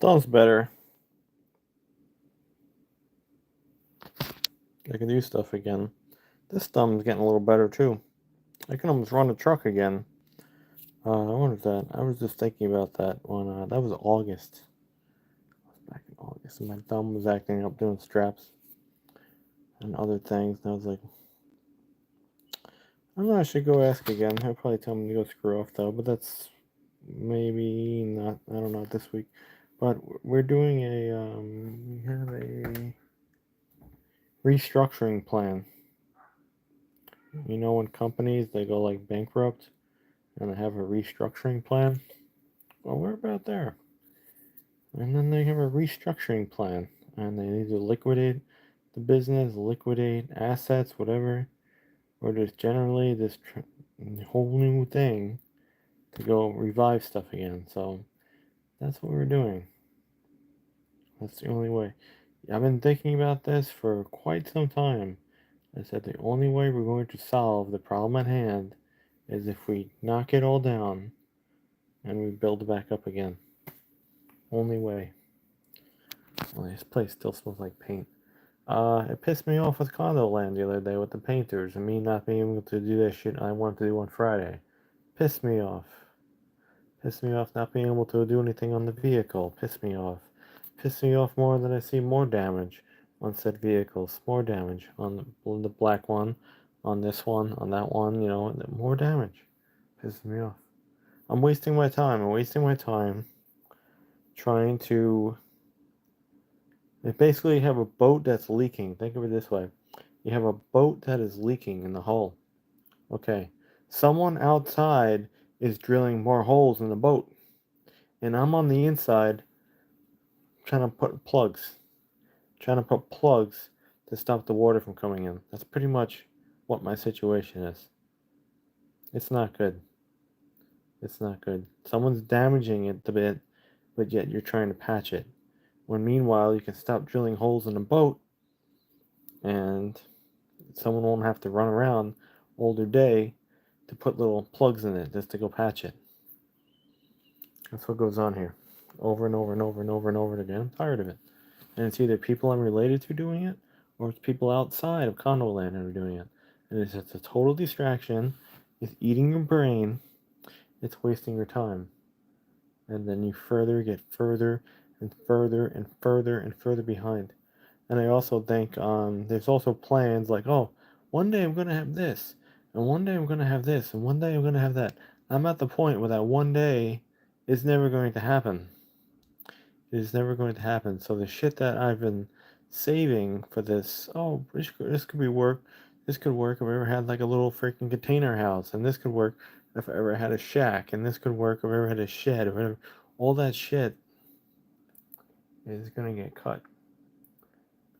Thumb's better. I can do stuff again. This thumb's getting a little better too. I can almost run a truck again. I wonder if that. I was just thinking about that one. That was August. Back in August, and my thumb was acting up doing straps and other things. And I was like, I don't know. I should go ask again. He'll probably tell me to go screw off though. But that's maybe not. I don't know this week. But we're doing a. We have a restructuring plan. You know, when companies they go like bankrupt and they have a restructuring plan. Well, we're about there. And then they have a restructuring plan, and they need to liquidate the business, liquidate assets, whatever, or just generally this whole new thing to go revive stuff again. So that's what we're doing. That's the only way. I've been thinking about this for quite some time. I said the only way we're going to solve the problem at hand is if we knock it all down and we build it back up again. Only way. Well, this place still smells like paint. It pissed me off with condo land the other day with the painters and me not being able to do that shit I wanted to do on Friday. Pissed me off. Pissed me off not being able to do anything on the vehicle. Pissed me off. Pissed me off more than I see more damage on said vehicles. More damage on the black one, on this one, on that one, you know, more damage. Pisses me off. I'm wasting my time. I'm wasting my time trying to. They basically have a boat that's leaking. Think of it this way. You have a boat that is leaking in the hull. Okay. Someone outside is drilling more holes in the boat. And I'm on the inside trying to put plugs. Trying to put plugs to stop the water from coming in. That's pretty much what my situation is. It's not good. It's not good. Someone's damaging it a bit, but yet you're trying to patch it. When meanwhile you can stop drilling holes in the boat and someone won't have to run around all their day to put little plugs in it just to go patch it. That's what goes on here. Over and over and over and over and over again. I'm tired of it. And it's either people I'm related to doing it, or it's people outside of condo land that are doing it. And it's a total distraction. It's eating your brain. It's wasting your time. And then you get further and further and further and further behind. And I also think there's also plans like, oh, one day I'm going to have this, and one day I'm going to have this, and one day I'm going to have that. I'm at the point where that one day is never going to happen. It is never going to happen. So the shit that I've been saving for this, oh, this could be work. This could work if I ever had like a little freaking container house, and this could work if I ever had a shack, and this could work if I ever had a shed, or whatever. All that shit is going to get cut.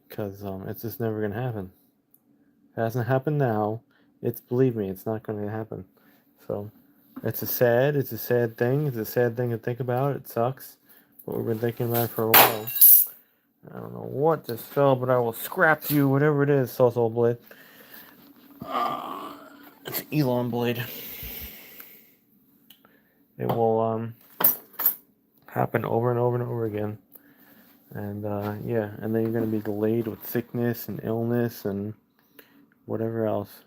Because it's just never going to happen. It hasn't happened now. Believe me, it's not going to happen. So, it's a sad thing. It's a sad thing to think about. It sucks. But we've been thinking about it for a while. I don't know what just fell, but I will scrap you, whatever it is, Sawzall blade. It's Elon blade. It will happen over and over and over again. And yeah, and then you're going to be delayed with sickness and illness and whatever else.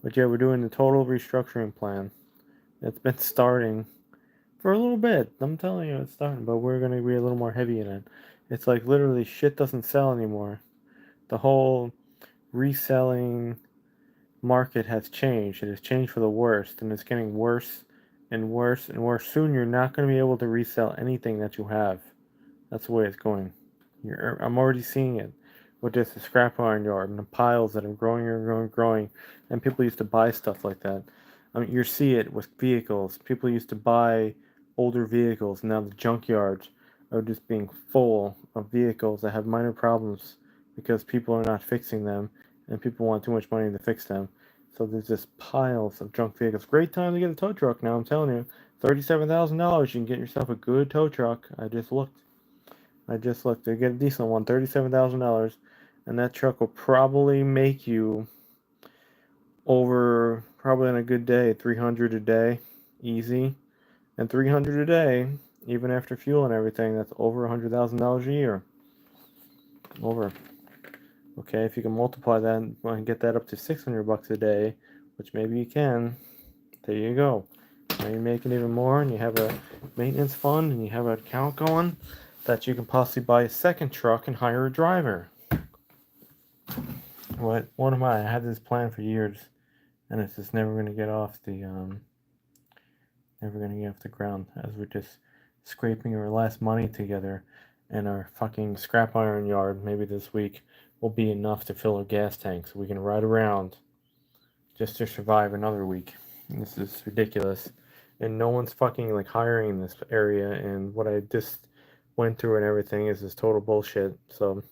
But yeah, we're doing the total restructuring plan. It's been starting for a little bit. I'm telling you, it's starting, but we're going to be a little more heavy in it. It's like literally shit doesn't sell anymore. The whole reselling market has changed. It has changed for the worst, and it's getting worse and worse and worse. Soon you're not going to be able to resell anything that you have. That's the way it's going. I'm already seeing it with just the scrap iron yard and the piles that are growing and growing and growing. And people used to buy stuff like that. I mean, you see it with vehicles. People used to buy older vehicles. Now the junkyards are just being full of vehicles that have minor problems because people are not fixing them and people want too much money to fix them. So there's just piles of junk vehicles. Great time to get a tow truck now, I'm telling you. $37,000, you can get yourself a good tow truck. I just looked. They get a decent one, $37,000, and that truck will probably make you probably on a good day, $300 a day, easy. And $300 a day even after fuel and everything, that's over $100,000 a year. Over. Okay, if you can multiply that and get that up to $600 a day, which maybe you can, there you go. Now you're making even more, and you have a maintenance fund, and you have an account going that you can possibly buy a second truck and hire a driver. What am I? I had this plan for years, and it's just never gonna get off the ground, as we're just scraping our last money together, and our fucking scrap iron yard maybe this week will be enough to fill our gas tank so we can ride around just to survive another week. And this is ridiculous, and no one's fucking like hiring in this area, and what I just went through and everything is just total bullshit. So,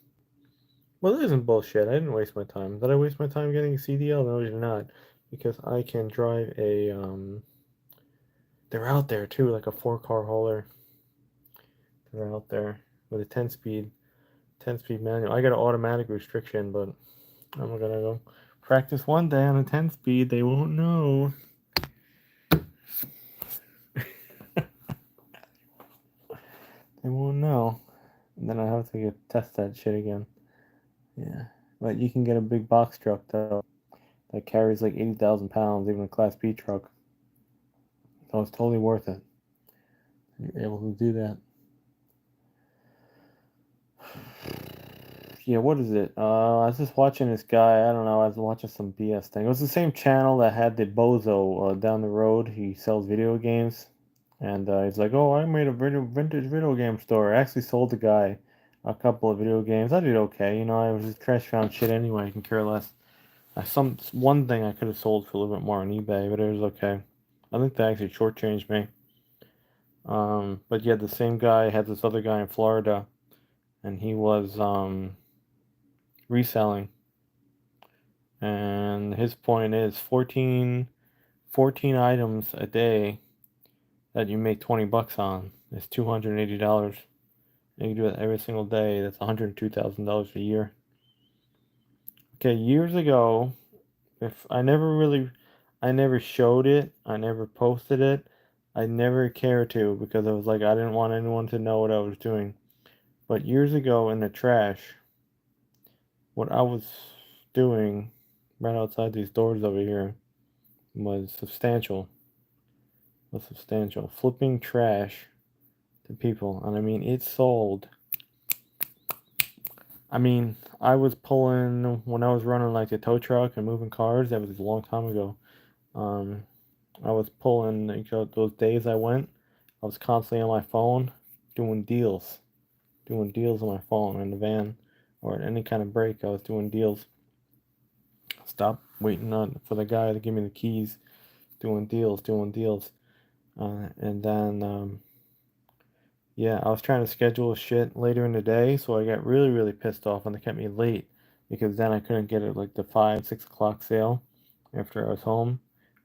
well, it isn't bullshit. I didn't waste my time. Did I waste my time getting a CDL? No, you're not, because I can drive a they're out there too, like a 4-car hauler. They're out there with a 10-speed manual. I got an automatic restriction, but I'm gonna go practice one day on a 10-speed. They won't know. They won't know. And then I have to test that shit again. Yeah. But you can get a big box truck, though, that carries like 80,000 pounds, even a Class B truck. So it's totally worth it. You're able to do that. Yeah, what is it? I was just watching this guy. I don't know. I was watching some BS thing. It was the same channel that had the bozo down the road. He sells video games, and he's like, "Oh, I made a vintage video game store. I actually sold the guy a couple of video games. I did okay. You know, I was just trash found shit anyway. I can care less. One thing I could have sold for a little bit more on eBay, but it was okay. I think they actually shortchanged me. But yeah, the same guy had this other guy in Florida, and he was reselling. And his point is 14 items a day that you make 20 bucks on is $280. And you do it every single day. That's $102,000 a year. Okay, years ago, if I never showed it, I never posted it, I never cared to, because I was like, I didn't want anyone to know what I was doing. But years ago in the trash, what I was doing right outside these doors over here was substantial. Flipping trash to people. And I mean, it sold. I mean, I was pulling, when I was running like the tow truck and moving cars, that was a long time ago. I was pulling, those days I went, I was constantly on my phone doing deals. On my phone in the van, or at any kind of break, I was doing deals. Stop waiting for the guy to give me the keys. Doing deals. And then, yeah, I was trying to schedule shit later in the day, so I got really, really pissed off, and they kept me late, because then I couldn't get it like the 5, 6 o'clock sale after I was home,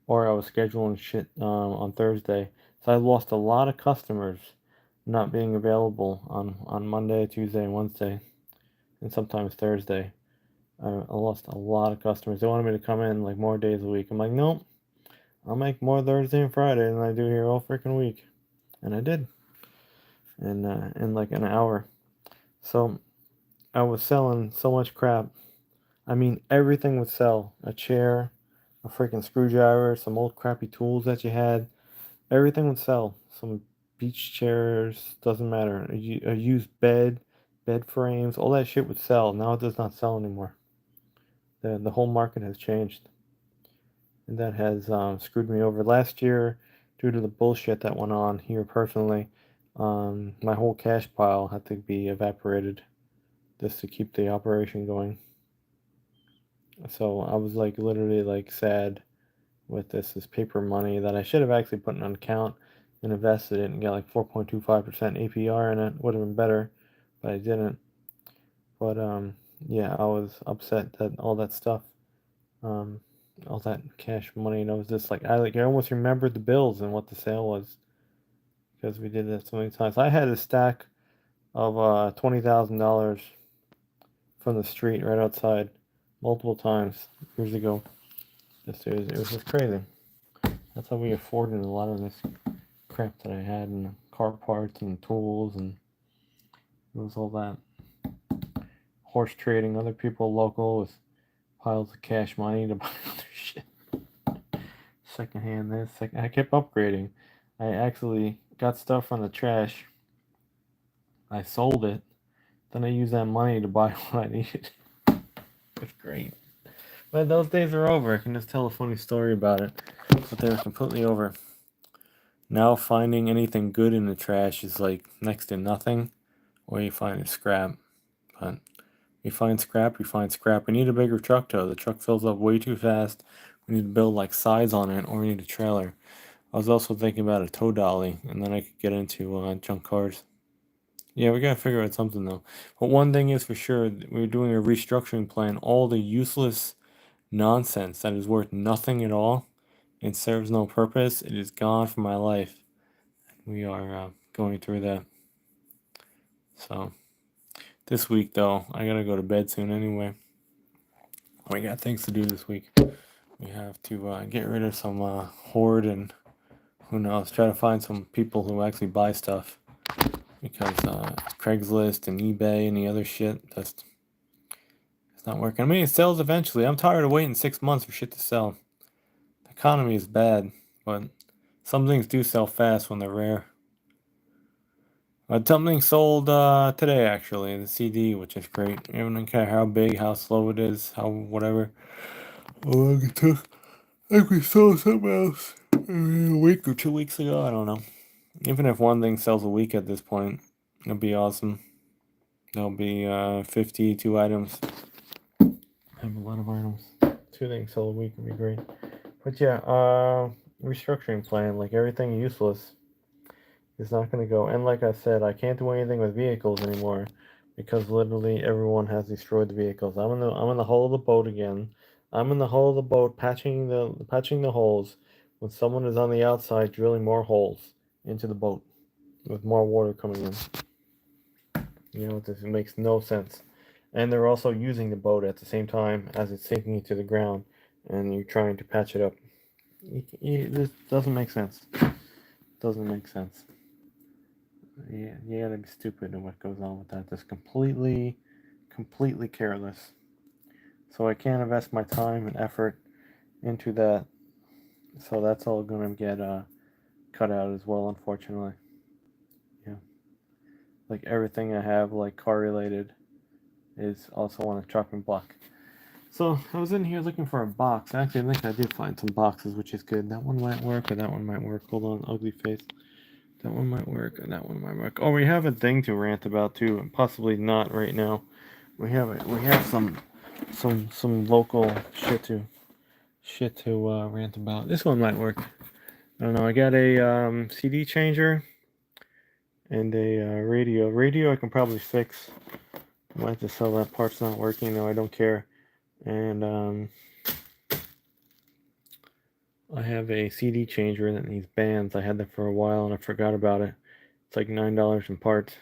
or I was scheduling shit on Thursday. So I lost a lot of customers not being available on Monday, Tuesday, and Wednesday, and sometimes Thursday. I lost a lot of customers. They wanted me to come in like more days a week. I'm like, nope, I'll make more Thursday and Friday than I do here all freaking week. And I did. In like an hour. So I was selling so much crap. I mean, everything would sell. A chair, a freaking screwdriver, some old crappy tools that you had. Everything would sell. Some beach chairs, doesn't matter. A used bed frames, all that shit would sell. Now it does not sell anymore. The whole market has changed. And that has screwed me over. Last year, due to the bullshit that went on here personally, my whole cash pile had to be evaporated just to keep the operation going. So I was like literally like sad with this paper money that I should have actually put in an account and invested it and got like 4.25% APR in it. Would have been better, but I didn't. But yeah, I was upset that all that stuff, all that cash money, and I was just like, I almost remembered the bills and what the sale was, because we did that so many times. I had a stack of $20,000 from the street right outside multiple times years ago. It was just crazy. That's how we afforded a lot of this crap that I had in the car parts and tools, and it was all that. Horse trading other people local with piles of cash money to buy other shit. Secondhand this, I kept upgrading. I actually got stuff from the trash. I sold it. Then I used that money to buy what I needed. It's great. But those days are over. I can just tell a funny story about it. But they're completely over. Now finding anything good in the trash is like next to nothing. Or you find scrap. But we find scrap, we find scrap. We need a bigger truck though. The truck fills up way too fast. We need to build like sides on it, or we need a trailer. I was also thinking about a tow dolly, and then I could get into junk cars. Yeah, we gotta figure out something though. But one thing is for sure, we're doing a restructuring plan. All the useless nonsense that is worth nothing at all and serves no purpose, it is gone from my life. We are going through that. So this week though, I gotta go to bed soon anyway. We got things to do this week. We have to get rid of some hoard, and who knows, try to find some people who actually buy stuff, because Craigslist and eBay and the other shit, it's not working. I mean, it sells eventually. I'm tired of waiting 6 months for shit to sell. The economy is bad, but some things do sell fast when they're rare. Something sold today, actually, the CD, which is great. I don't care how big, how slow it is, how whatever. Oh, I think we sold something else a week or 2 weeks ago. I don't know. Even if one thing sells a week at this point, it'll be awesome. There'll be 52 items. I have a lot of items. 2 things sell a week would be great. But yeah, restructuring plan, like everything useless is not going to go. And like I said, I can't do anything with vehicles anymore because literally everyone has destroyed the vehicles. I'm in the hull of the boat again. I'm in the hull of the boat patching the holes when someone is on the outside drilling more holes into the boat with more water coming in. You know, this makes no sense. And they're also using the boat at the same time as it's sinking into the ground, and you're trying to patch it up. This doesn't make sense. Doesn't make sense. Yeah, you gotta be stupid in what goes on with that. Just completely careless. So I can't invest my time and effort into that. So that's all gonna get cut out as well, unfortunately. Yeah, like everything I have, like car related, is also on a chopping block. So I was in here looking for a box. Actually, I think I did find some boxes, which is good. That one might work, or that one might work. Hold on, ugly face. That one might work, and that one might work. Oh, we have a thing to rant about too, and possibly not right now. We have some local shit to rant about. This one might work. I don't know. I got a CD changer and a radio. Radio I can probably fix. I might just sell that. Part's not working. No, I don't care. And I have a CD changer that needs bands. I had that for a while and I forgot about it. It's like $9 in parts.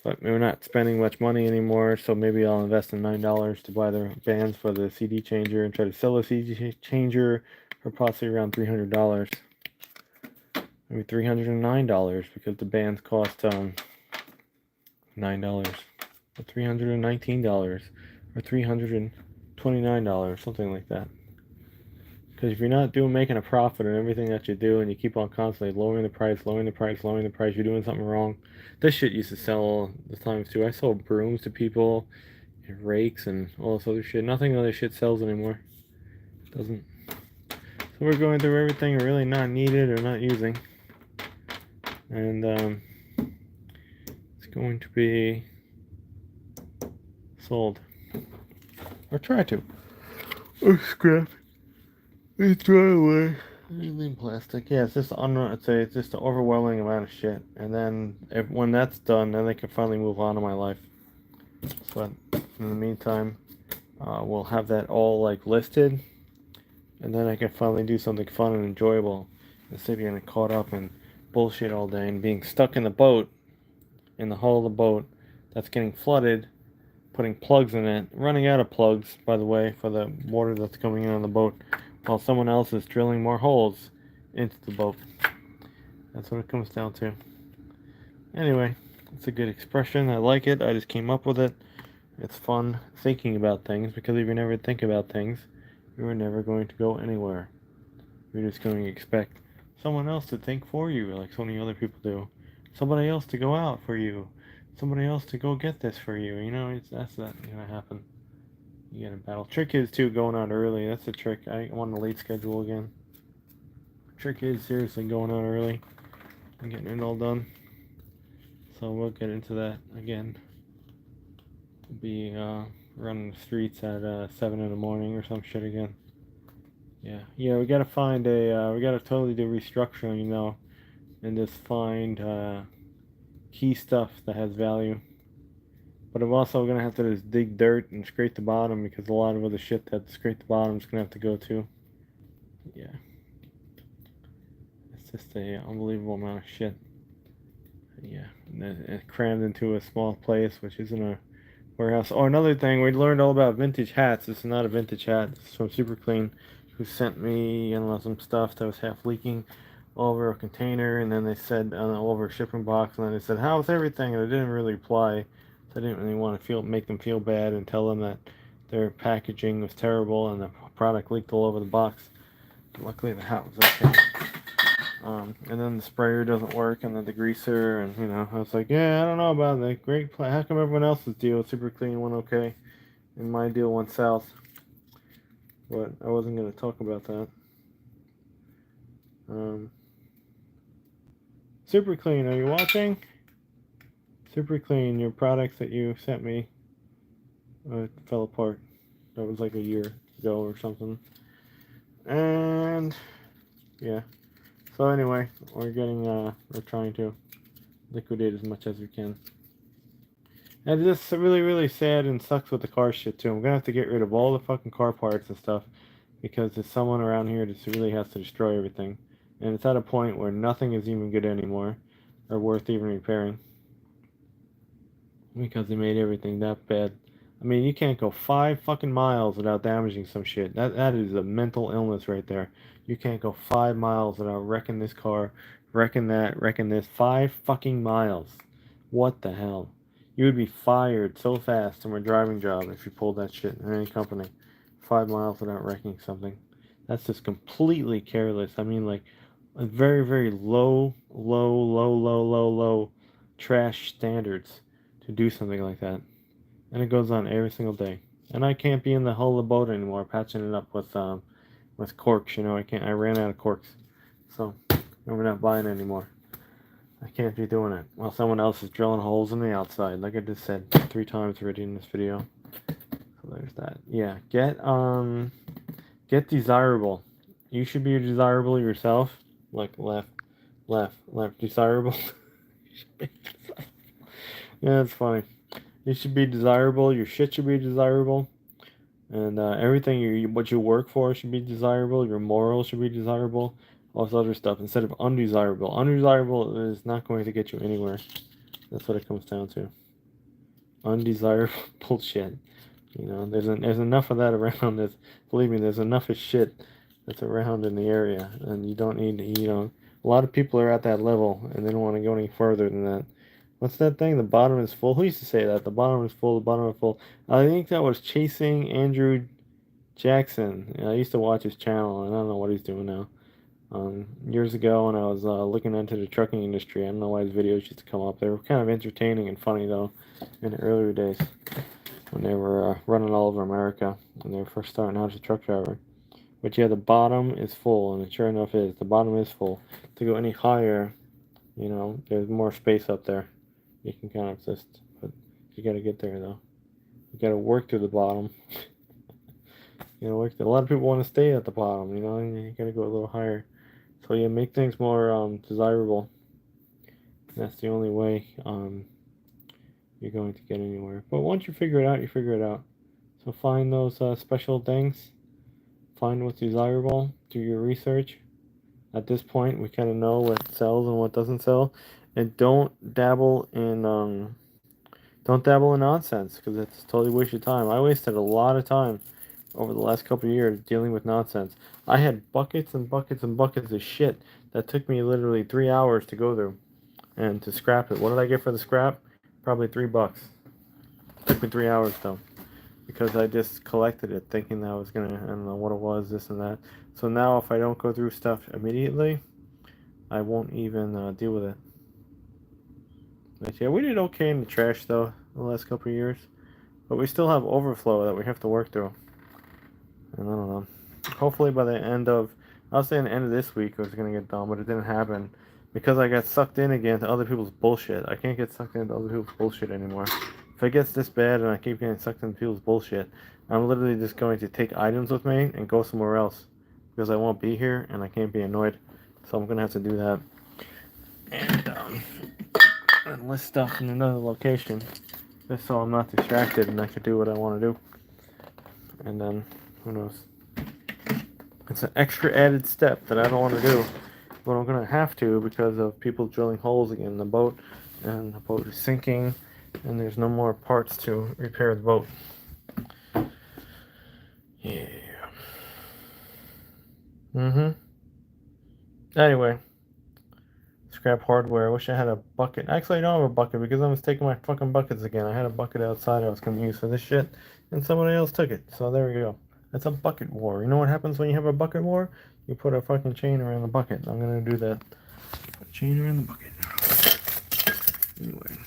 But we're not spending much money anymore, so maybe I'll invest in $9 to buy the bands for the CD changer and try to sell a CD changer for possibly around $300. Maybe $309 because the bands cost $9, or $319, or $329, something like that. Because if you're not making a profit on everything that you do, and you keep on constantly lowering the price, you're doing something wrong. This shit used to sell all the time too. I sold brooms to people, and rakes, and all this other shit. Nothing other shit sells anymore. Doesn't. So we're going through everything really not needed or not using, and it's going to be sold or try to, or scrapped. It's dry away. In plastic. Yeah, it's just it's just an overwhelming amount of shit. And then when that's done, then they can finally move on to my life. But in the meantime, we'll have that all like listed, and then I can finally do something fun and enjoyable instead of getting caught up in bullshit all day and being stuck in the boat, in the hull of the boat that's getting flooded, putting plugs in it, running out of plugs, by the way, for the water that's coming in on the boat, while someone else is drilling more holes into the boat. That's what it comes down to. Anyway, it's a good expression. I like it. I just came up with it. It's fun thinking about things, because if you never think about things, you're never going to go anywhere. You're just going to expect someone else to think for you, like so many other people do. Somebody else to go out for you. Somebody else to go get this for you. You know, that's not gonna happen. You get a battle. Trick is too going out early. That's a trick. I want a late schedule again. Trick is seriously going out early and getting it all done. So we'll get into that again. We'll be running the streets at 7 in the morning or some shit again. Yeah, we gotta find we gotta totally do restructuring, and just find key stuff that has value. But I'm also gonna have to just dig dirt and scrape the bottom, because a lot of other shit that scrape the bottom is gonna have to go too. Yeah, it's just a unbelievable amount of shit. Yeah, and it crammed into a small place, which isn't a warehouse. Oh, another thing, we learned all about vintage hats. This is not a vintage hat. This is from Super Clean, who sent me, some stuff that was half leaking all over a container, and then they said all over a shipping box, and then they said, "How's everything?" And I didn't really reply. So I didn't really want to make them feel bad and tell them that their packaging was terrible and the product leaked all over the box. Luckily, the hat was okay. And then the sprayer doesn't work, and then the greaser, and I was like, yeah, I don't know about that. Great play. How come everyone else's deal with Super Clean went okay, and my deal went south? But I wasn't gonna talk about that. Super Clean, are you watching? Super Clean, your products that you sent me fell apart. That was like a year ago or something. And yeah. So anyway, we're trying to liquidate as much as we can. And this really, really sad and sucks with the car shit too. I'm gonna have to get rid of all the fucking car parts and stuff, because there's someone around here that really has to destroy everything. And it's at a point where nothing is even good anymore, or worth even repairing, because they made everything that bad. I mean, you can't go 5 fucking miles without damaging some shit. That is a mental illness right there. You can't go 5 miles without wrecking this car, wrecking that, wrecking this. 5 fucking miles. What the hell? You would be fired so fast from a driving job if you pulled that shit in any company. 5 miles without wrecking something. That's just completely careless. I mean, like, a very, very low trash standards to do something like that. And it goes on every single day. And I can't be in the hull of the boat anymore, patching it up with corks. I ran out of corks, so we're not buying anymore. I can't be doing it while someone else is drilling holes in the outside, like I just said 3 times already in this video. So there's that. Yeah, get desirable. You should be desirable yourself. Like left, desirable. Yeah, it's funny. You should be desirable. Your shit should be desirable, and everything what you work for should be desirable. Your morals should be desirable. All this other stuff instead of undesirable. Undesirable is not going to get you anywhere. That's what it comes down to. Undesirable bullshit. There's enough of that around. Believe me, there's enough of shit that's around in the area, and you don't need. A lot of people are at that level, and they don't want to go any further than that. What's that thing? The bottom is full. Who used to say that? The bottom is full. The bottom is full. I think that was Chasing Andrew Jackson. I used to watch his channel, and I don't know what he's doing now. Years ago, when I was looking into the trucking industry, I don't know why his videos used to come up. They were kind of entertaining and funny, though, in the earlier days when they were running all over America and they were first starting out as a truck driver. But yeah, the bottom is full, and it sure enough is. The bottom is full. To go any higher, there's more space up there. You can kind of but you got to get there, though. You got to work to the bottom. A lot of people want to stay at the bottom, and you got to go a little higher. So yeah, make things more desirable. That's the only way you're going to get anywhere. But once you figure it out, you figure it out. So find those special things. Find what's desirable. Do your research. At this point, we kind of know what sells and what doesn't sell, and don't dabble in nonsense, because it's totally waste your time. I wasted a lot of time over the last couple of years dealing with nonsense. I had buckets and buckets and buckets of shit that took me literally 3 hours to go through. and to scrap it. What did I get for the scrap? Probably $3. Took me 3 hours though, because I just collected it thinking that I was gonna, I don't know what it was, this and that. So now if I don't go through stuff immediately, I won't even deal with it. But yeah, we did okay in the trash though the last couple of years, but we still have overflow that we have to work through. And I don't know. Hopefully by the end of, I was saying the end of this week it was gonna get done, but it didn't happen because I got sucked in again to other people's bullshit. I can't get sucked into other people's bullshit anymore. If it gets this bad and I keep getting sucked into people's bullshit, I'm literally just going to take items with me and go somewhere else because I won't be here and I can't be annoyed. So I'm gonna have to do that and list stuff in another location just so I'm not distracted and I can do what I want to do. And then who knows? It's an extra added step that I don't want to do, but I'm gonna have to because of people drilling holes again in the boat, and the boat is sinking, and there's no more parts to repair the boat. Yeah. Anyway, scrap hardware. I wish I had a bucket. Actually, I don't have a bucket because I was taking my fucking buckets again. I had a bucket outside I was gonna use for this shit, and somebody else took it. So there we go. It's a bucket war. You know what happens when you have a bucket war? You put a fucking chain around the bucket. I'm gonna do that. A chain around the bucket. Anyway,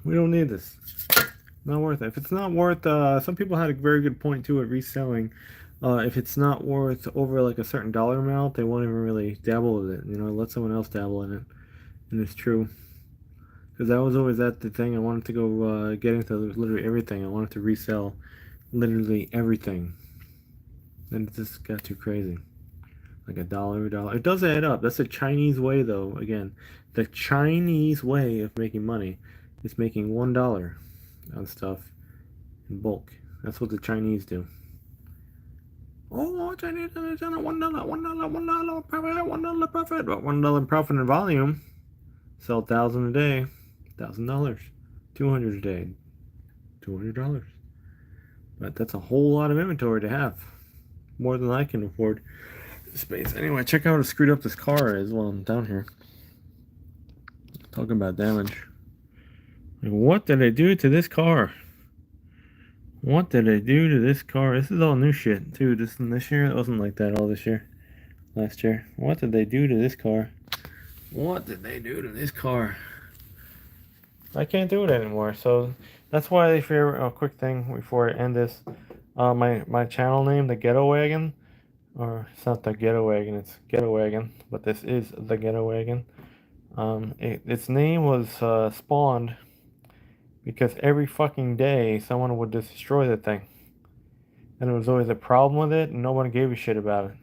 we don't need this. Not worth it. If it's not worth, some people had a very good point too at reselling. If it's not worth over like a certain dollar amount, they won't even really dabble with it. You know, let someone else dabble in it. And it's true. Because that was always the thing. I wanted to go get into literally everything. I wanted to resell literally everything. And it just got too crazy. Like a dollar. It does add up. That's a Chinese way, though. Again, the Chinese way of making money is making $1 on stuff in bulk. That's what the Chinese do. Oh, Chinese $1, $1 profit, $1 profit, but $1 profit in volume. Sell 1,000 a day, $1,000. 200 a day, $200. But that's a whole lot of inventory to have. More than I can afford space. Anyway, check out how screwed up this car is while I'm down here. Talking about damage. Like, what did I do to this car? What did I do to this car? This is all new shit, too. This year, it wasn't like that all this year. Last year. What did they do to this car? What did they do to this car? I can't do it anymore. So that's why, if you're a quick thing before I end this, my channel name, the Ghetto Wagon, or it's not the Ghetto Wagon, it's Ghetto Wagon, but this is the Ghetto Wagon. Its name was spawned because every fucking day someone would just destroy the thing, and there was always a problem with it, and no one gave a shit about it.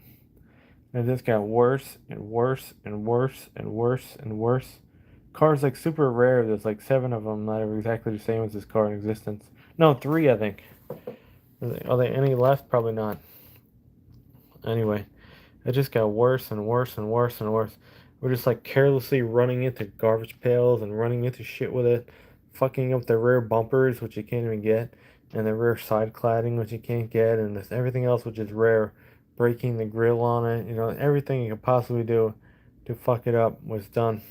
And it just got worse and worse and worse and worse and worse. Cars like super rare. There's like 7 of them that are exactly the same as this car in existence. No, 3 I think. Are there any left? Probably not. Anyway, it just got worse and worse and worse and worse. We're just like carelessly running into garbage pails and running into shit with it, fucking up the rear bumpers, which you can't even get, and the rear side cladding, which you can't get, and this, everything else, which is rare, breaking the grill on it, you know, everything you could possibly do to fuck it up was done.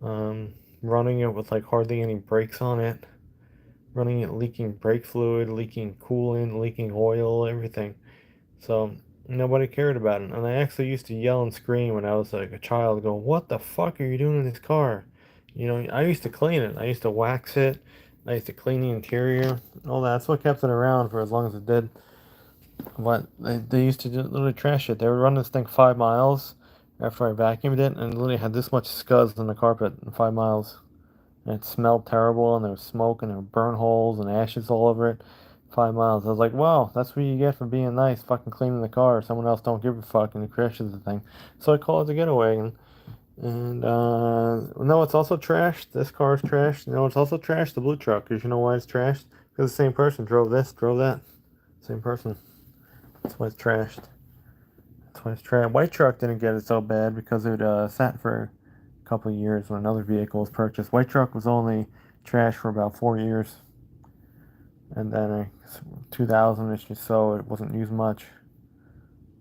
Running it with like hardly any brakes on it, running it leaking brake fluid, leaking coolant, leaking oil, everything. So nobody cared about it. And I actually used to yell and scream when I was like a child, go, "What the fuck are you doing to this car?" You know, I used to clean it. I used to wax it. I used to clean the interior. All that. That's what kept it around for as long as it did. But they used to literally trash it. They would run this thing 5 miles after I vacuumed it and literally had this much scuzz on the carpet in 5 miles. And it smelled terrible, and there was smoke, and there were burn holes and ashes all over it. 5 miles. I was like, wow, that's what you get for being nice, fucking cleaning the car. Someone else don't give a fuck, and it crashes the thing. So I call it the Getaway. And no, it's also trashed. This car is trashed. You know, it's also trashed, the blue truck. Because you know why it's trashed? Because the same person drove this, drove that. Same person. That's why it's trashed. That's why it's trashed. White truck didn't get it so bad because it sat for a couple of years when another vehicle was purchased. White truck was only trashed for about 4 years. And then 2000-ish or so, it wasn't used much.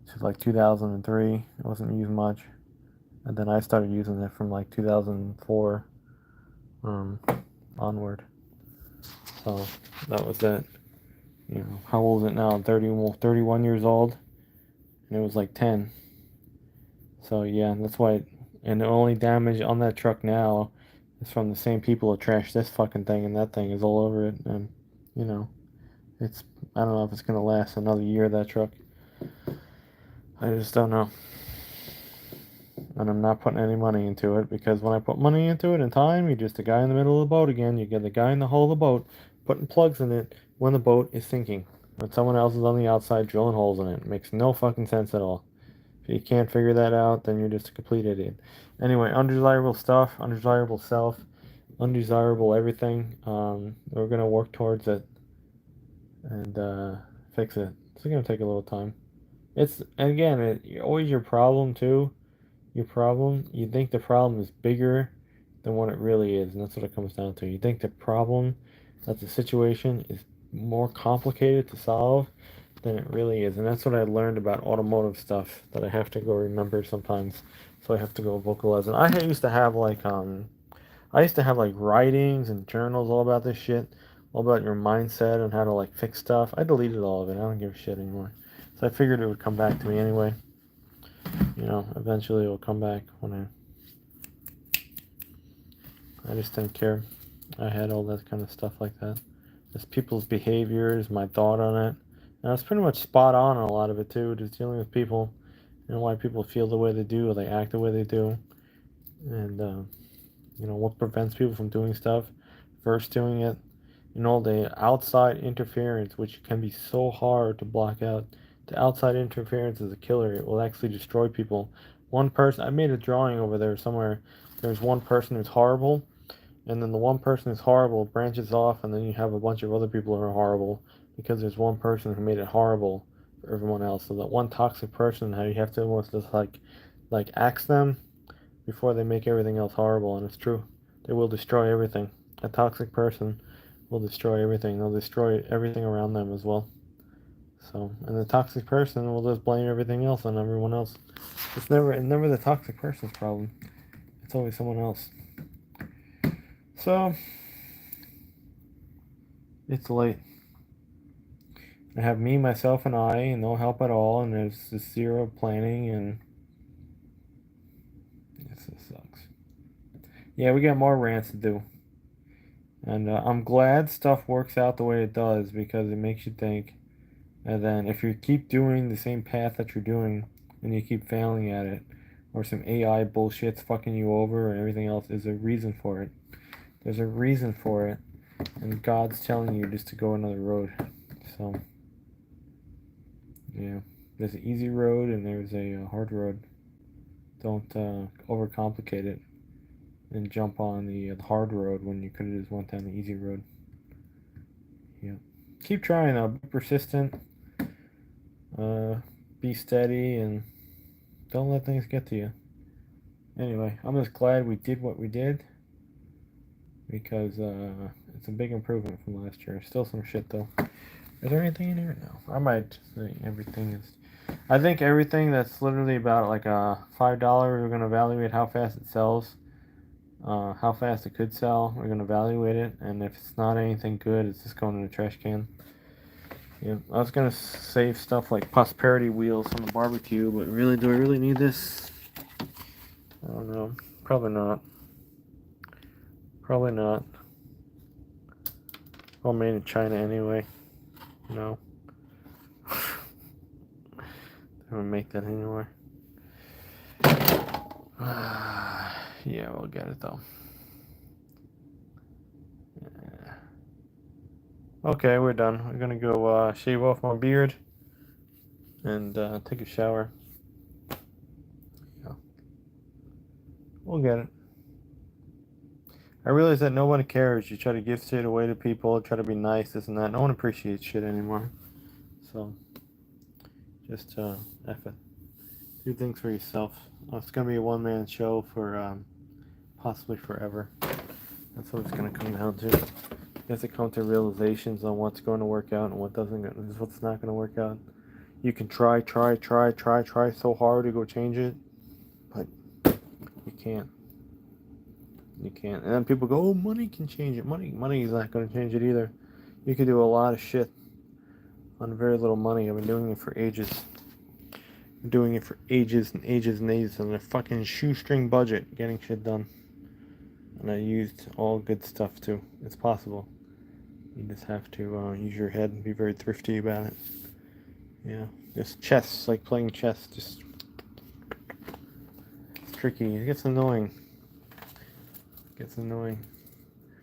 To like 2003, it wasn't used much. And then I started using it from like 2004 onward. So that was it. You know, how old is it now? I'm 31 years old, and it was like 10. So yeah, that's why. And the only damage on that truck now is from the same people who trashed this fucking thing, and that thing is all over it. And you know, it's I don't know if it's gonna last another year. That truck, I just don't know. And I'm not putting any money into it because when I put money into it and time, you're just a guy in the middle of the boat again. You get the guy in the hull of the boat putting plugs in it when the boat is sinking. When someone else is on the outside drilling holes in it. It makes no fucking sense at all. If you can't figure that out, then you're just a complete idiot. Anyway, undesirable stuff, undesirable self, undesirable everything. We're gonna work towards it and fix it. It's gonna take a little time. It's again, always your problem too. Your problem. You think the problem is bigger than what it really is, and that's what it comes down to. You think the problem, that the situation is more complicated to solve than it really is. And that's what I learned about automotive stuff that I have to go remember sometimes. So I have to go vocalize. And I used to have like writings and journals all about this shit, all about your mindset and how to like fix stuff. I deleted all of it. I don't give a shit anymore. So I figured it would come back to me anyway. You know, eventually it will come back when I just didn't care. I had all that kind of stuff like that. Just people's behaviors, my thought on it. And I was pretty much spot on a lot of it too, just dealing with people and why people feel the way they do or they act the way they do. And, you know, what prevents people from doing stuff versus doing it. You know, the outside interference, which can be so hard to block out. The outside interference is a killer. It will actually destroy people. One person, I made a drawing over there somewhere. There's one person who's horrible, and then the one person who's horrible branches off, and then you have a bunch of other people who are horrible because there's one person who made it horrible for everyone else. So that one toxic person, how you have to almost just like axe them before they make everything else horrible, and it's true. They will destroy everything. A toxic person will destroy everything. They'll destroy everything around them as well. So, and the toxic person will just blame everything else on everyone else. It's never the toxic person's problem. It's always someone else. So, it's late. I have me, myself, and I, and no help at all, and there's just zero planning, and this sucks. Yeah, we got more rants to do. And I'm glad stuff works out the way it does because it makes you think. And then if you keep doing the same path that you're doing and you keep failing at it, or some AI bullshit's fucking you over and everything else, there's a reason for it. There's a reason for it. And God's telling you just to go another road. So, yeah. There's an easy road and there's a hard road. Don't overcomplicate it and jump on the hard road when you could have just went down the easy road. Yeah. Keep trying though. Be persistent. Be steady and don't let things get to you. Anyway, I'm just glad we did what we did because it's a big improvement from last year. Still some shit though. Is there anything in here? No. I might say everything is. I think everything that's literally about like $5. We're gonna evaluate how fast it sells, how fast it could sell. We're gonna evaluate it, and if it's not anything good, it's just going in the trash can. Yeah, I was gonna save stuff like prosperity wheels from the barbecue, but really, do I really need this? I don't know. Probably not. Probably not. All made in China anyway. No. They don't make that anymore. Yeah, we'll get it though. Yeah. Okay, we're done. I'm gonna go shave off my beard and take a shower. Yeah. We'll get it. I realize that no one cares. You try to give shit away to people, try to be nice, this and that. No one appreciates shit anymore. So, just F it. Do things for yourself. It's gonna be a one-man show for possibly forever. That's what it's gonna come down to. You have to come to realizations on what's going to work out and what doesn't, what's not going to work out. You can try so hard to go change it, but can't. You can't. And then people go, oh, money can change it. Money is not going to change it either. You can do a lot of shit on very little money. I've been doing it for ages. Doing it for ages and ages and ages on a fucking shoestring budget, getting shit done. And I used all good stuff too. It's possible. You just have to use your head and be very thrifty about it. Yeah, just chess, like playing chess. Just it's tricky. It gets annoying.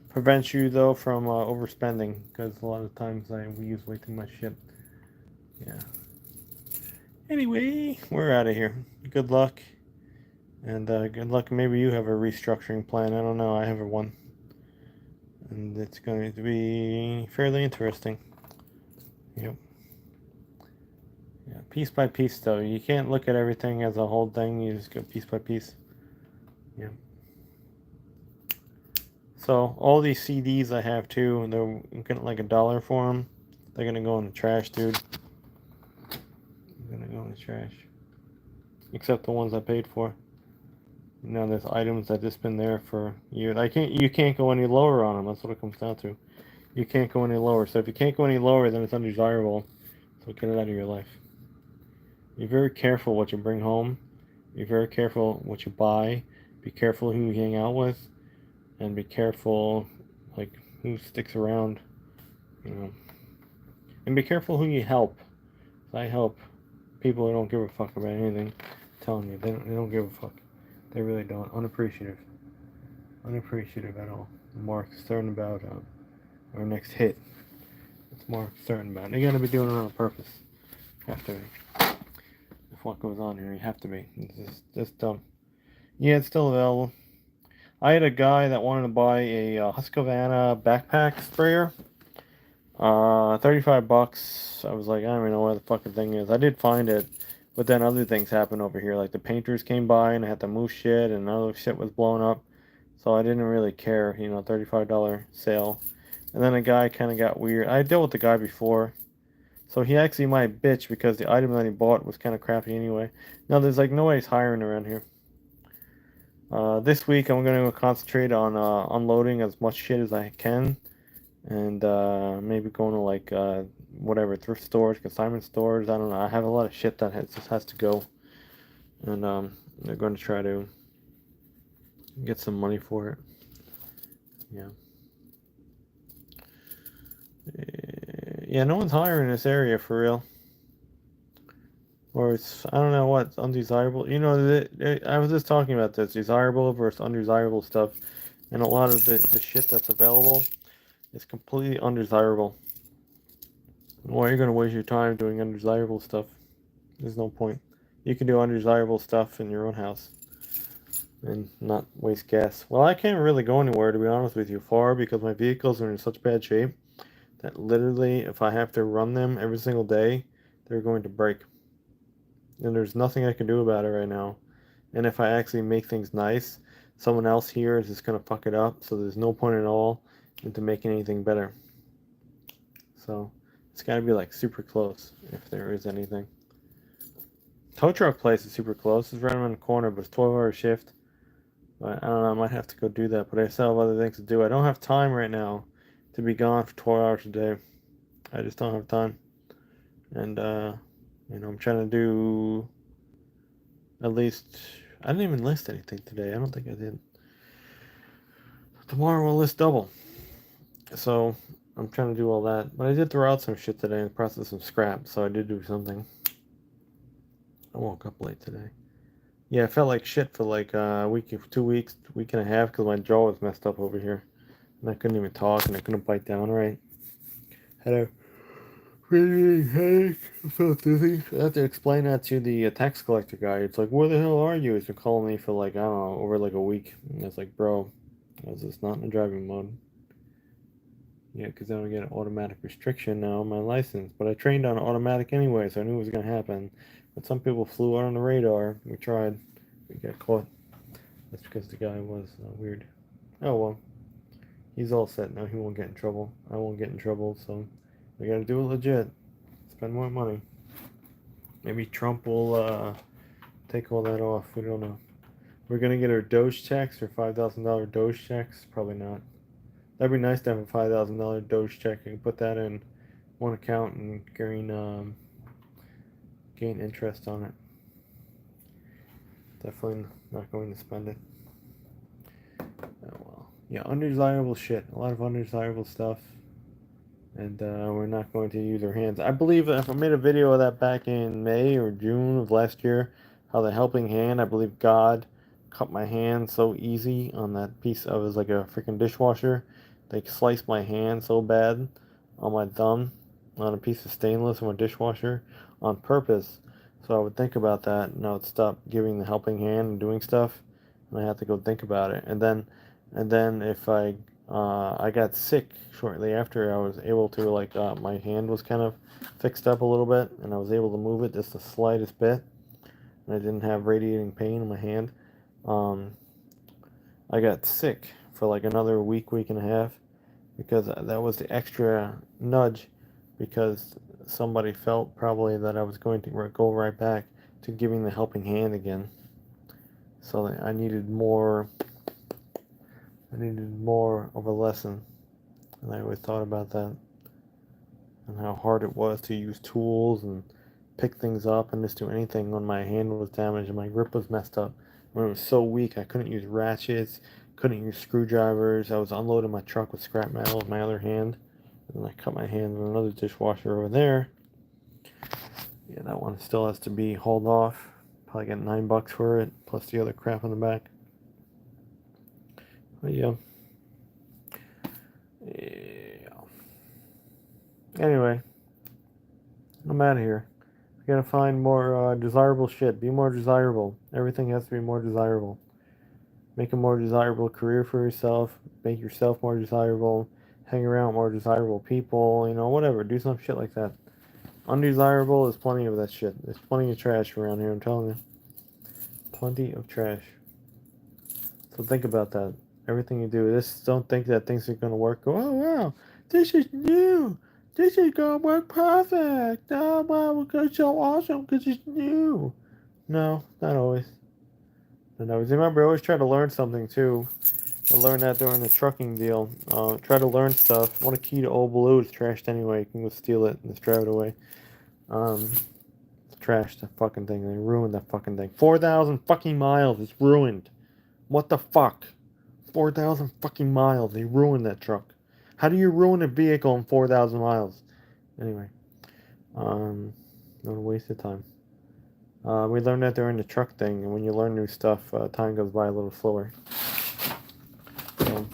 Prevents you though from overspending because a lot of times we use way too much shit. Yeah. Anyway, we're out of here. Good luck. And good luck. Maybe you have a restructuring plan. I don't know. I have one. And it's going to be fairly interesting. Yep. Yeah, piece by piece, though. You can't look at everything as a whole thing. You just go piece by piece. Yeah. So, all these CDs I have, too, they're getting like $1 for them. They're going to go in the trash, dude. They're going to go in the trash. Except the ones I paid for. You know, there's items that just been there for years. You can't go any lower on them. That's what it comes down to. You can't go any lower. So if you can't go any lower, then it's undesirable. So get it out of your life. Be very careful what you bring home. Be very careful what you buy. Be careful who you hang out with, and be careful like who sticks around. You know, and be careful who you help. I help people who don't give a fuck about anything. I'm telling you, they don't give a fuck. They really don't. Unappreciative at all. I'm more concerned about our next hit. It's more concerned about. You gotta be doing it on purpose. You have to be. If what goes on here, you have to be. It's just dumb. Yeah, it's still available. I had a guy that wanted to buy a Husqvarna backpack sprayer. $35. I was like, I don't even know where the fucking thing is. I did find it. But then other things happened over here, like the painters came by and I had to move shit and other shit was blowing up. So I didn't really care, you know, $35 sale. And then a guy kind of got weird. I dealt with the guy before. So he actually might bitch because the item that he bought was kind of crappy anyway. Now there's like nobody's hiring around here. This week I'm going to concentrate on unloading as much shit as I can. And maybe going to like whatever thrift stores, consignment stores. I don't know. I have a lot of shit that just has to go, and they're going to try to get some money for it. Yeah. Yeah. No one's hiring in this area for real. Or it's I don't know what's undesirable. You know, I was just talking about this desirable versus undesirable stuff, and a lot of the shit that's available is completely undesirable. Why are you going to waste your time doing undesirable stuff? There's no point. You can do undesirable stuff in your own house and not waste gas. Well, I can't really go anywhere, to be honest with you, far because my vehicles are in such bad shape that literally, if I have to run them every single day, they're going to break. And there's nothing I can do about it right now. And if I actually make things nice, someone else here is just going to fuck it up, so there's no point at all into making anything better. So it's got to be like super close if there is anything. Tow truck place is super close. It's right around the corner, but it's 12-hour shift. But I don't know. I might have to go do that. But I still have other things to do. I don't have time right now to be gone for 12 hours a day. I just don't have time. And I'm trying to do at least. I didn't even list anything today. I don't think I did. Tomorrow we'll list double. So I'm trying to do all that. But I did throw out some shit today and process some scrap. So I did do something. I woke up late today. Yeah, I felt like shit for like a week, 2 weeks, week and a half because my jaw was messed up over here. And I couldn't even talk and I couldn't bite down right. Had a really headache. I felt dizzy. I have to explain that to the tax collector guy. It's like, where the hell are you? He's been calling me for like, I don't know, over like a week. And I was like, bro, I was just not in driving mode. Yeah, because I don't get an automatic restriction now on my license. But I trained on automatic anyway, so I knew it was going to happen. But some people flew out on the radar. We tried. We got caught. That's because the guy was weird. Oh, well. He's all set now. He won't get in trouble. I won't get in trouble, so we got to do it legit. Spend more money. Maybe Trump will take all that off. We don't know. We're gonna get our Doge checks or $5,000 Doge checks? Probably not. That'd be nice to have a $5,000 Doge check. You can put that in one account and gain interest on it. Definitely not going to spend it. Oh well. Yeah, undesirable shit. A lot of undesirable stuff. And we're not going to use our hands. I believe that if I made a video of that back in May or June of last year, how the helping hand, I believe God cut my hand so easy on that piece of it was like a freaking dishwasher. They sliced my hand so bad on my thumb on a piece of stainless from a dishwasher on purpose. So I would think about that and I would stop giving the helping hand and doing stuff, and I have to go think about it. And then if I got sick shortly after, I was able to my hand was kind of fixed up a little bit, and I was able to move it just the slightest bit, and I didn't have radiating pain in my hand. Um, I got sick for like another week and a half, because that was the extra nudge, because somebody felt probably that I was going to go right back to giving the helping hand again. So I needed more of a lesson, and I always thought about that and how hard it was to use tools and pick things up and just do anything when my hand was damaged and my grip was messed up. When it was so weak, I couldn't use ratchets, couldn't use screwdrivers. I was unloading my truck with scrap metal with my other hand, and I cut my hand in another dishwasher over there. Yeah, that one still has to be hauled off. Probably get $9 for it, plus the other crap on the back. But yeah. Anyway, I'm out of here. I gotta find more desirable shit. Be more desirable. Everything has to be more desirable. Make a more desirable career for yourself. Make yourself more desirable. Hang around with more desirable people. Whatever. Do some shit like that. Undesirable is plenty of that shit. There's plenty of trash around here, I'm telling you. Plenty of trash. So think about that. Everything you do. Just don't think that things are gonna work. Go, oh wow, this is new. This is gonna work perfect. Oh wow, it's so awesome because it's new. No, not always. Not always. Remember, I always try to learn something too. I learned that during the trucking deal. Try to learn stuff. What a key to Old Blue is trashed anyway. You can go steal it and just drive it away. Trashed the fucking thing. They ruined that fucking thing. 4,000 fucking miles. It's ruined. What the fuck? 4,000 fucking miles. They ruined that truck. How do you ruin a vehicle in 4,000 miles? Anyway, not a waste of time. We learned that during the truck thing, and when you learn new stuff, time goes by a little slower. So,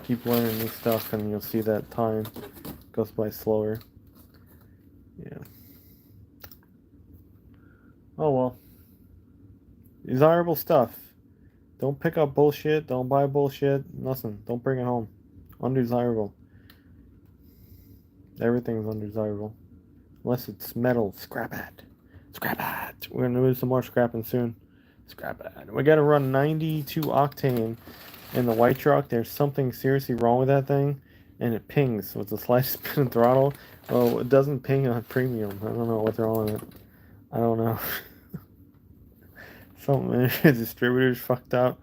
keep learning new stuff, and you'll see that time goes by slower. Yeah. Oh well. Desirable stuff. Don't pick up bullshit. Don't buy bullshit. Nothing. Don't bring it home. Undesirable. Everything's undesirable. Unless it's metal. Scrap it. Scrap it. We're going to do some more scrapping soon. Scrap it. We got to run 92 octane in the white truck. There's something seriously wrong with that thing. And it pings with the slice spin and throttle. Oh, it doesn't ping on premium. I don't know what's wrong with it. I don't know. Something, the distributor's fucked up.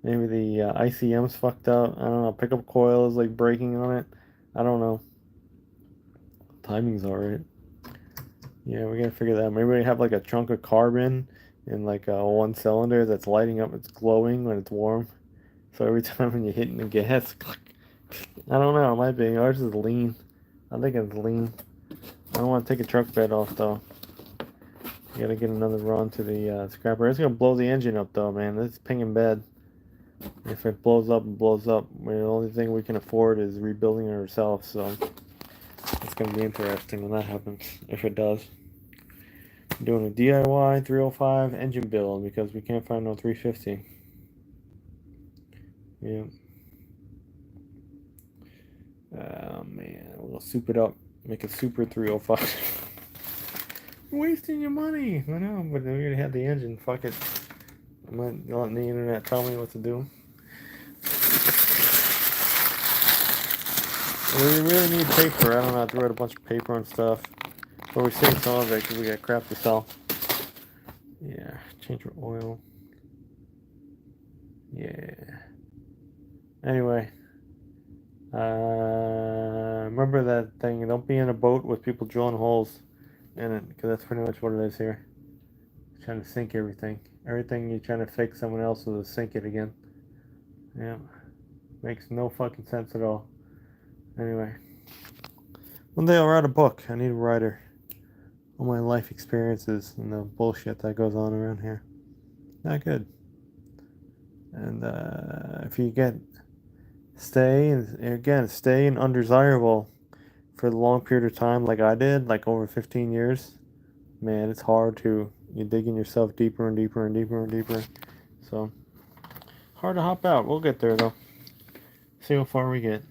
Maybe the ICM's fucked up. I don't know. Pickup coil is like breaking on it. I don't know. Timing's alright. Yeah, we gotta figure that out. Maybe we have like a chunk of carbon in like one cylinder that's lighting up. It's glowing when it's warm. So every time when you're hitting the gas, I don't know. It might be. Ours is lean. I think it's lean. I don't want to take a truck bed off though. You gotta get another run to the scrapper. It's gonna blow the engine up though, man. It's pinging bad. If it blows up, it blows up. The only thing we can afford is rebuilding it ourselves, so it's gonna be interesting when that happens, if it does. I'm doing a DIY 305 engine build because we can't find no 350. Yeah. Oh man, we'll soup it up. Make a super 305. Wasting your money. I know, but we're gonna have the engine. Fuck it. I'm not letting the internet tell me what to do. We really need paper. I don't know how to write a bunch of paper and stuff. But we're saving some of it because we got crap to sell. Yeah, change your oil. Yeah. Anyway, remember that thing. Don't be in a boat with people drilling holes in it, because that's pretty much what it is here. Trying to sink everything. Everything you're trying to fix, someone else will sink it again. Yeah. Makes no fucking sense at all. Anyway. One day I'll write a book. I need a writer. All my life experiences and the bullshit that goes on around here. Not good. And if you stay and undesirable for the long period of time like I did, like over 15 years, man, it's hard to, you're digging yourself deeper and deeper and deeper and deeper. So, hard to hop out. We'll get there though. See how far we get.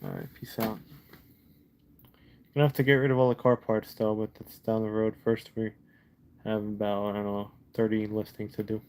Alright, peace out. Gonna have to get rid of all the car parts though, but that's down the road. First we have about, I don't know, 30 listings to do.